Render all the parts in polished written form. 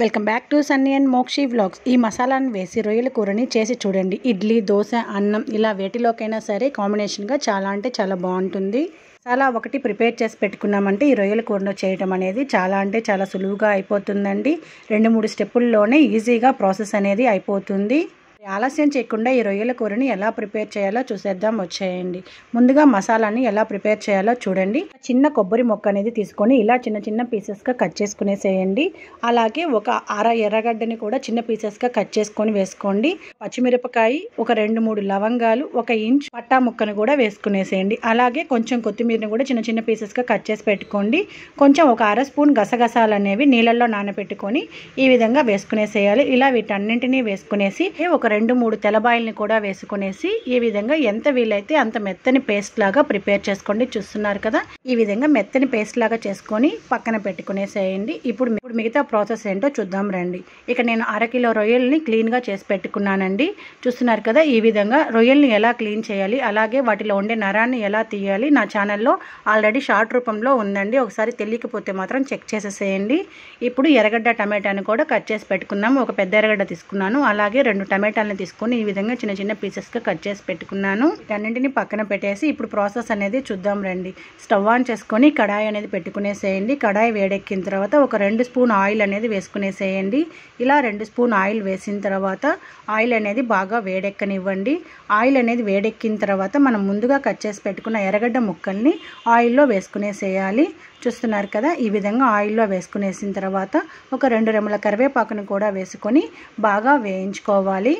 Welcome back to Sunny and Mokshi vlogs. ఈ మసాలాను వేసి రొయ్యల కూరని చేసి చూడండి. ఇడ్లీ, దోశ, అన్నం ఇలా వేటిలోకైనా సరే కాంబినేషన్గా చాలా అంటే చాలా బాగుంటుంది. మసాలా ఒకటి ప్రిపేర్ చేసి పెట్టుకున్నామంటే ఈ రొయ్యల కూరను చేయడం అనేది చాలా అంటే చాలా సులువుగా అయిపోతుందండి. 2-3 స్టెప్పుల్లోనే ఈజీగా ప్రాసెస్ అనేది అయిపోతుంది. ఆలస్యం చేయకుండా ఈ రొయ్యల కూరని ఎలా ప్రిపేర్ చేయాలో చూసేద్దాం, వచ్చేయండి. ముందుగా మసాలాని ఎలా ప్రిపేర్ చేయాలో చూడండి. చిన్న కొబ్బరి మొక్క అనేది తీసుకొని ఇలా చిన్న చిన్న పీసెస్గా కట్ చేసుకునేసేయండి. అలాగే ఒక ఎర్రగడ్డని కూడా చిన్న పీసెస్గా కట్ చేసుకొని వేసుకోండి. పచ్చిమిరపకాయ, ఒక 2-3 లవంగాలు, 1 ఇంచ్ పట్టా ముక్కను కూడా వేసుకునేసేయండి. అలాగే కొంచెం కొత్తిమీరని కూడా చిన్న చిన్న పీసెస్గా కట్ చేసి పెట్టుకోండి. కొంచెం ఒక 1/2 స్పూన్ గసగసాలు అనేవి నీళ్ళల్లో నానబెట్టుకొని ఈ విధంగా వేసుకునేసేయాలి. ఇలా వీటన్నింటినీ వేసుకునేసి ఒక 2-3 తెల్లబాయల్ని కూడా వేసుకునేసి ఈ విధంగా ఎంత వీలైతే అంత మెత్తని పేస్ట్ లాగా ప్రిపేర్ చేసుకోండి. చూస్తున్నారు కదా, ఈ విధంగా మెత్తని పేస్ట్ లాగా చేసుకొని పక్కన పెట్టుకునేసేయండి. ఇప్పుడు మిగతా ప్రాసెస్ ఏంటో చూద్దాం రండి. ఇక నేను 1/2 కిలో రొయ్యల్ని క్లీన్గా చేసి పెట్టుకున్నానండి. చూస్తున్నారు కదా, ఈ విధంగా రొయ్యల్ని ఎలా క్లీన్ చేయాలి, అలాగే వాటిలో ఉండే నరాన్ని ఎలా తీయాలి నా ఛానల్లో ఆల్రెడీ షార్ట్ రూపంలో ఉందండి. ఒకసారి తెలియకపోతే మాత్రం చెక్ చేసేసేయండి. ఇప్పుడు ఎర్రగడ్డ, టమాటాని కూడా కట్ చేసి పెట్టుకున్నాము. ఒక పెద్ద ఎర్రగడ్డ తీసుకున్నాను. అలాగే 2 టమాటాలను తీసుకొని ఈ విధంగా చిన్న చిన్న పీసెస్గా కట్ చేసి పెట్టుకున్నాను. వీటన్నింటిని పక్కన పెట్టేసి ఇప్పుడు ప్రాసెస్ అనేది చూద్దాం రండి. స్టవ్ ఆన్ చేసుకొని కడాయి అనేది పెట్టుకునేసేయండి. కడాయి వేడెక్కిన తర్వాత ఒక 2 స్పూన్ ఆయిల్ అనేది వేసుకునేసేయండి. ఇలా 2 స్పూన్ ఆయిల్ వేసిన తర్వాత ఆయిల్ అనేది బాగా వేడెక్కనివ్వండి. ఆయిల్ అనేది వేడెక్కిన తర్వాత మనం ముందుగా కట్ చేసి పెట్టుకున్న ఎర్రగడ్డ ముక్కల్ని ఆయిల్లో వేసుకునేసేయాలి. చూస్తున్నారు కదా, ఈ విధంగా ఆయిల్లో వేసుకునేసిన తర్వాత ఒక 2 రెమ్మల కరివేపాకును కూడా వేసుకొని బాగా వేయించుకోవాలి.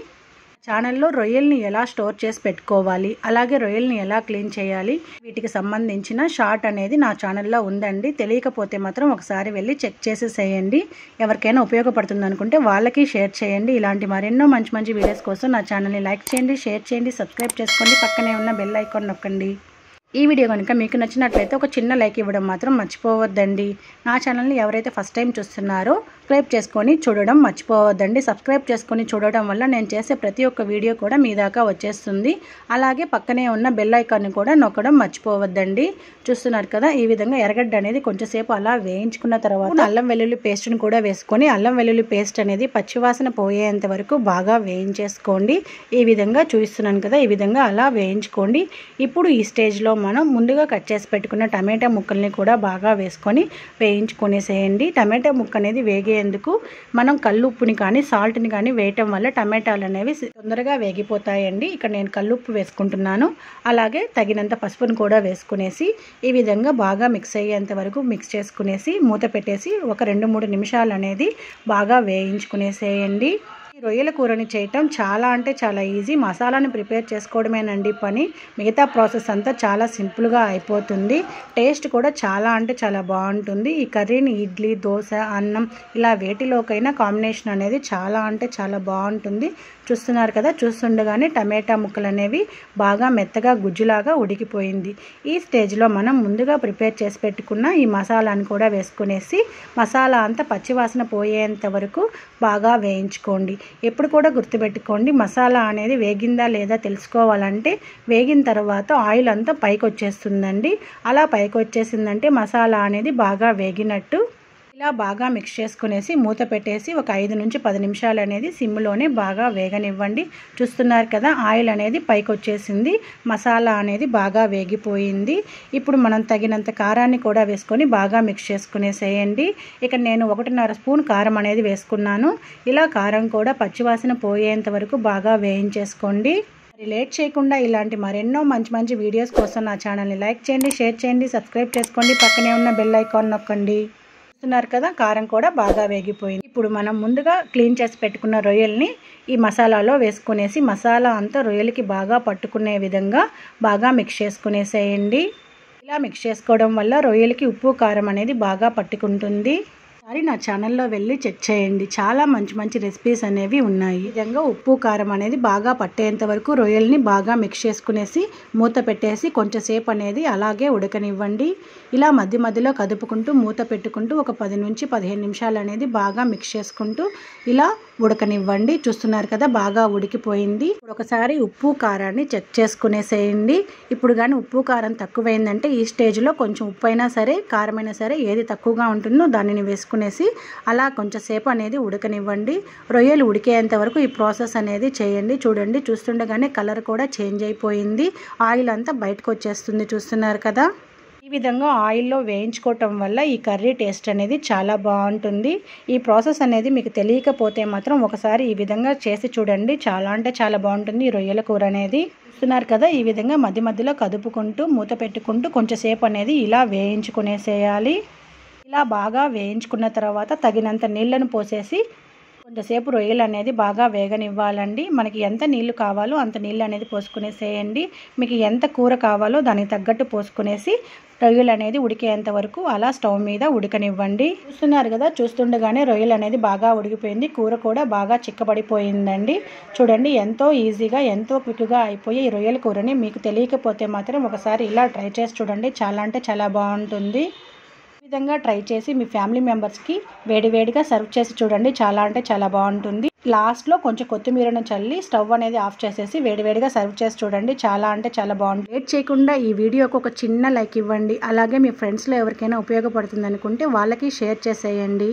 ఛానల్లో రొయ్యల్ని ఎలా స్టోర్ చేసి పెట్టుకోవాలి, అలాగే రొయ్యల్ని ఎలా క్లీన్ చేయాలి, వీటికి సంబంధించిన షార్ట్ అనేది నా ఛానల్లో ఉందండి. తెలియకపోతే మాత్రం ఒకసారి వెళ్ళి చెక్ చేసేసేయండి. ఎవరికైనా ఉపయోగపడుతుంది అనుకుంటే వాళ్ళకి షేర్ చేయండి. ఇలాంటి మరెన్నో మంచి మంచి వీడియోస్ కోసం నా ఛానల్ని లైక్ చేయండి, షేర్ చేయండి, సబ్స్క్రైబ్ చేసుకోండి, పక్కనే ఉన్న బెల్ ఐకాన్ నొక్కండి. ఈ వీడియో కనుక మీకు నచ్చినట్లయితే ఒక చిన్న లైక్ ఇవ్వడం మాత్రం మర్చిపోవద్దండి. నా ఛానల్ని ఎవరైతే ఫస్ట్ టైం చూస్తున్నారో సబ్స్క్రైబ్ చేసుకొని చూడడం మర్చిపోవద్దండి. సబ్స్క్రైబ్ చేసుకొని చూడడం వల్ల నేను చేసే ప్రతి ఒక్క వీడియో కూడా మీ దాకా వచ్చేస్తుంది. అలాగే పక్కనే ఉన్న బెల్ ఐకాన్ని కూడా నొక్కడం మర్చిపోవద్దండి. చూస్తున్నారు కదా, ఈ విధంగా ఎర్రగడ్డ అనేది కొంచెంసేపు అలా వేయించుకున్న తర్వాత అల్లం వెల్లుల్లి పేస్ట్ని కూడా వేసుకొని అల్లం వెల్లుల్లి పేస్ట్ అనేది పచ్చివాసన పోయేంత వరకు బాగా వేయించేసుకోండి. ఈ విధంగా చూపిస్తున్నాను కదా, ఈ విధంగా అలా వేయించుకోండి. ఇప్పుడు ఈ స్టేజ్లో మనం ముందుగా కట్ చేసి పెట్టుకున్న టమాటా ముక్కల్ని కూడా బాగా వేసుకొని వేయించుకునేసేయండి. టమాటా ముక్క అనేది వేగేందుకు మనం కల్లుప్పుని కానీ సాల్ట్ని కానీ వేయటం వల్ల టమాటాలు అనేవి తొందరగా వేగిపోతాయండి. ఇక్కడ నేను కల్లుప్పు వేసుకుంటున్నాను. అలాగే తగినంత పసుపును కూడా వేసుకునేసి ఈ విధంగా బాగా మిక్స్ అయ్యేంత వరకు మిక్స్ చేసుకునేసి మూత పెట్టేసి ఒక 2-3 నిమిషాలు అనేది బాగా వేయించుకునేసేయండి. ఈ రొయ్యల కూరని చేయటం చాలా అంటే చాలా ఈజీ. మసాలాని ప్రిపేర్ చేసుకోవడమేనండి పని. మిగతా ప్రాసెస్ అంతా చాలా సింపుల్గా అయిపోతుంది. టేస్ట్ కూడా చాలా అంటే చాలా బాగుంటుంది. ఈ కర్రీని ఇడ్లీ, దోశ, అన్నం ఇలా వేటిలోకైనా కాంబినేషన్ అనేది చాలా అంటే చాలా బాగుంటుంది. చూస్తున్నారు కదా, చూస్తుండగానే టమాటా ముక్కలు అనేవి బాగా మెత్తగా గుజ్జులాగా ఉడికిపోయింది. ఈ స్టేజ్లో మనం ముందుగా ప్రిపేర్ చేసి పెట్టుకున్న ఈ మసాలాని కూడా వేసుకునేసి మసాలా అంతా పచ్చివాసన పోయేంత వరకు బాగా వేయించుకోండి. ఎప్పుడు కూడా గుర్తుపెట్టుకోండి, మసాలా అనేది వేగిందా లేదా తెలుసుకోవాలంటే వేగిన తర్వాత ఆయిల్ అంతా పైకి వచ్చేస్తుందండి. అలా పైకి వచ్చేసిందంటే మసాలా అనేది బాగా వేగినట్టు. ఇలా బాగా మిక్స్ చేసుకునేసి మూత పెట్టేసి ఒక 5-10 నిమిషాలు అనేది సిమ్లోనే బాగా వేగనివ్వండి. చూస్తున్నారు కదా, ఆయిల్ అనేది పైకి వచ్చేసింది, మసాలా అనేది బాగా వేగిపోయింది. ఇప్పుడు మనం తగినంత కారాన్ని కూడా వేసుకొని బాగా మిక్స్ చేసుకునేసేయండి. ఇక నేను 1.5 స్పూన్ కారం అనేది వేసుకున్నాను. ఇలా కారం కూడా పచ్చివాసన పోయేంత వరకు బాగా వేయించేసుకోండి. లేట్ చేయకుండా ఇలాంటి మరెన్నో మంచి మంచి వీడియోస్ కోసం నా ఛానల్ని లైక్ చేయండి, షేర్ చేయండి, సబ్స్క్రైబ్ చేసుకోండి, పక్కనే ఉన్న బెల్ ఐకాన్ నొక్కండి. చూస్తున్నారు కదా, కారం కూడా బాగా వేగిపోయింది. ఇప్పుడు మనం ముందుగా క్లీన్ చేసి పెట్టుకున్న రొయ్యల్ని ఈ మసాలాలో వేసుకునేసి మసాలా అంతా రొయ్యలకి బాగా పట్టుకునే విధంగా బాగా మిక్స్ చేసుకునేసేయండి. ఇలా మిక్స్ చేసుకోవడం వల్ల రొయ్యలకి ఉప్పు, కారం అనేది బాగా పట్టుకుంటుంది. ఒకసారి నా ఛానల్లో వెళ్ళి చెక్ చేయండి, చాలా మంచి మంచి రెసిపీస్ అనేవి ఉన్నాయి. ఈ విధంగా ఉప్పు, కారం అనేది బాగా పట్టేంత వరకు రొయ్యల్ని బాగా మిక్స్ చేసుకునేసి మూత పెట్టేసి కొంచెంసేపు అనేది అలాగే ఉడకనివ్వండి. ఇలా మధ్య మధ్యలో కదుపుకుంటూ మూత పెట్టుకుంటూ ఒక 10-15 నిమిషాలు అనేది బాగా మిక్స్ చేసుకుంటూ ఇలా ఉడకనివ్వండి. చూస్తున్నారు కదా, బాగా ఉడికిపోయింది. ఇప్పుడు ఒకసారి ఉప్పు, కారాన్ని చెక్ చేసుకునేసేయండి. ఇప్పుడు కానీ ఉప్పు, కారం తక్కువైందంటే ఈ స్టేజ్లో కొంచెం ఉప్పు అయినా సరే, కారం అయినా సరే ఏది తక్కువగా ఉంటుందో దానిని వేసుకుని వేసుకునేసి అలా కొంచెంసేపు అనేది ఉడకనివ్వండి. రొయ్యలు ఉడికేంత వరకు ఈ ప్రాసెస్ అనేది చేయండి. చూడండి, చూస్తుండగానే కలర్ కూడా చేంజ్ అయిపోయింది, ఆయిల్ అంతా బయటకు వచ్చేస్తుంది, చూస్తున్నారు కదా. ఈ విధంగా ఆయిల్లో వేయించుకోవటం వల్ల ఈ కర్రీ టేస్ట్ అనేది చాలా బాగుంటుంది. ఈ ప్రాసెస్ అనేది మీకు తెలియకపోతే మాత్రం ఒకసారి ఈ విధంగా చేసి చూడండి, చాలా అంటే చాలా బాగుంటుంది ఈ రొయ్యల కూర అనేది. చూస్తున్నారు కదా, ఈ విధంగా మధ్య మధ్యలో కదుపుకుంటూ మూత పెట్టుకుంటూ కొంచెంసేపు అనేది ఇలా వేయించుకునేసేయాలి. ఇలా బాగా వేయించుకున్న తర్వాత తగినంత నీళ్ళను పోసేసి కొంచెంసేపు రొయ్యలు అనేది బాగా వేగనివ్వాలండి. మనకి ఎంత నీళ్లు కావాలో అంత నీళ్ళు అనేది పోసుకునేసేయండి. మీకు ఎంత కూర కావాలో దానికి తగ్గట్టు పోసుకునేసి రొయ్యలు అనేది ఉడికేంత వరకు అలా స్టవ్ మీద ఉడకనివ్వండి. చూస్తున్నారు కదా, చూస్తుండగానే రొయ్యలు అనేది బాగా ఉడికిపోయింది, కూర కూడా బాగా చిక్కబడిపోయిందండి. చూడండి, ఎంతో ఈజీగా ఎంతో క్విక్గా అయిపోయి ఈ రొయ్యల కూరని మీకు తెలియకపోతే మాత్రం ఒకసారి ఇలా ట్రై చేసి చూడండి, చాలా అంటే చాలా బాగుంటుంది. ఈ విధంగా ట్రై చేసి మీ ఫ్యామిలీ మెంబర్స్కి వేడివేడిగా సర్వ్ చేసి చూడండి, చాలా అంటే చాలా బాగుంటుంది. లాస్ట్లో కొంచెం కొత్తిమీరను చల్లి స్టవ్ అనేది ఆఫ్ చేసేసి వేడివేడిగా సర్వ్ చేసి చూడండి, చాలా అంటే చాలా బాగుంటుంది. లేట్ చేయకుండా ఈ వీడియోకి ఒక చిన్న లైక్ ఇవ్వండి. అలాగే మీ ఫ్రెండ్స్లో ఎవరికైనా ఉపయోగపడుతుంది అనుకుంటే వాళ్ళకి షేర్ చేసేయండి.